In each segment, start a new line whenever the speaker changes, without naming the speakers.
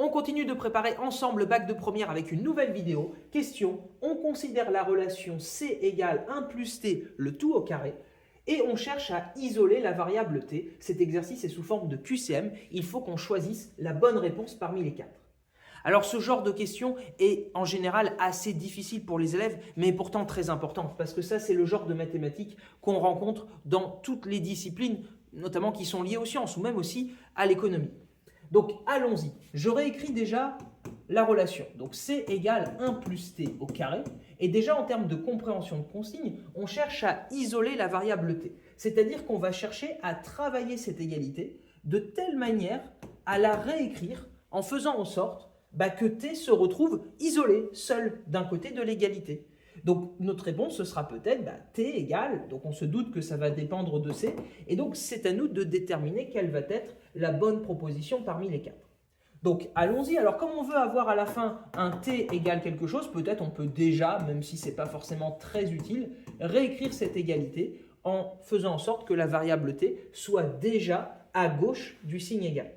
On continue de préparer ensemble le bac de première avec une nouvelle vidéo. Question, on considère la relation C égale 1 plus T, le tout au carré, et on cherche à isoler la variable T. Cet exercice est sous forme de QCM. Il faut qu'on choisisse la bonne réponse parmi les quatre. Alors ce genre de question est en général assez difficile pour les élèves, mais pourtant très importante, parce que ça c'est le genre de mathématiques qu'on rencontre dans toutes les disciplines, notamment qui sont liées aux sciences ou même aussi à l'économie. Donc allons-y, j'aurais écrit déjà la relation. Donc C égale 1 plus T au carré. Et déjà en termes de compréhension de consigne, on cherche à isoler la variable T. C'est-à-dire qu'on va chercher à travailler cette égalité de telle manière à la réécrire en faisant en sorte que T se retrouve isolé, seul, d'un côté de l'égalité. Donc notre réponse, ce sera peut-être T égale, donc on se doute que ça va dépendre de C, et donc c'est à nous de déterminer quelle va être la bonne proposition parmi les quatre. Donc allons-y, alors comme on veut avoir à la fin un T égale quelque chose, peut-être on peut déjà, même si ce n'est pas forcément très utile, réécrire cette égalité en faisant en sorte que la variable T soit déjà à gauche du signe égal.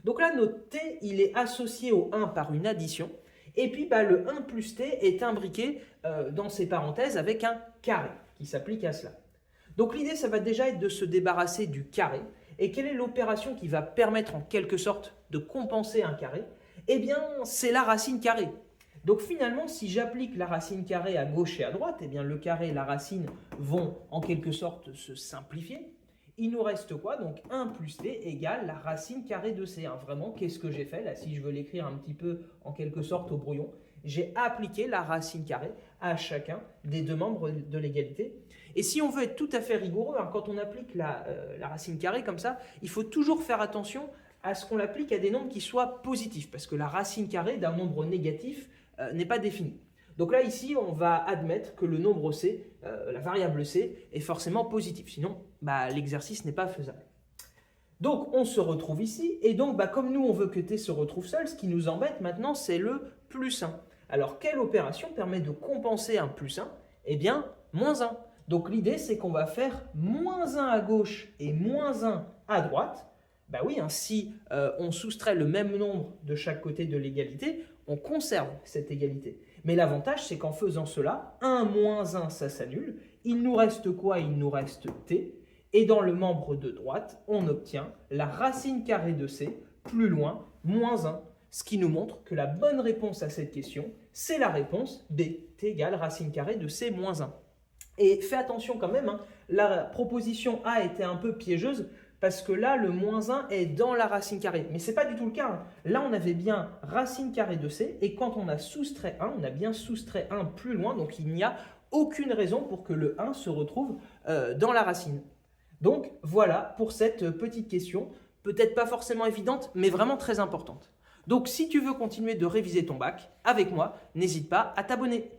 Donc là, notre T, il est associé au 1 par une addition. Et puis, le 1 plus T est imbriqué dans ces parenthèses avec un carré qui s'applique à cela. Donc l'idée, ça va déjà être de se débarrasser du carré. Et quelle est l'opération qui va permettre en quelque sorte de compenser un carré? Eh bien, c'est la racine carrée. Donc finalement, si j'applique la racine carrée à gauche et à droite, eh bien le carré et la racine vont en quelque sorte se simplifier. Il nous reste quoi? Donc 1 plus T égale la racine carrée de C. Vraiment, qu'est-ce que j'ai fait là? Si je veux l'écrire un petit peu en quelque sorte au brouillon, j'ai appliqué la racine carrée à chacun des deux membres de l'égalité. Et si on veut être tout à fait rigoureux, quand on applique la racine carrée comme ça, il faut toujours faire attention à ce qu'on l'applique à des nombres qui soient positifs, parce que la racine carrée d'un nombre négatif n'est pas définie. Donc là, ici, on va admettre que le nombre C, la variable C, est forcément positif. Sinon, l'exercice n'est pas faisable. Donc, on se retrouve ici. Et donc, comme nous, on veut que T se retrouve seul, ce qui nous embête maintenant, c'est le plus 1. Alors, quelle opération permet de compenser un plus 1? Eh bien, moins 1. Donc, l'idée, c'est qu'on va faire moins 1 à gauche et moins 1 à droite. Oui, si on soustrait le même nombre de chaque côté de l'égalité, on conserve cette égalité. Mais l'avantage, c'est qu'en faisant cela, 1 moins 1, ça s'annule. Il nous reste quoi? Il nous reste T. Et dans le membre de droite, on obtient la racine carrée de C, plus loin, moins 1. Ce qui nous montre que la bonne réponse à cette question, c'est la réponse B. T égale racine carrée de C moins 1. Et fais attention quand même, la proposition A était un peu piégeuse, parce que là, le moins 1 est dans la racine carrée. Mais ce n'est pas du tout le cas. Là, on avait bien racine carrée de C, et quand on a soustrait 1, on a bien soustrait 1 plus loin, donc il n'y a aucune raison pour que le 1 se retrouve dans la racine. Donc voilà pour cette petite question, peut-être pas forcément évidente, mais vraiment très importante. Donc si tu veux continuer de réviser ton bac avec moi, n'hésite pas à t'abonner.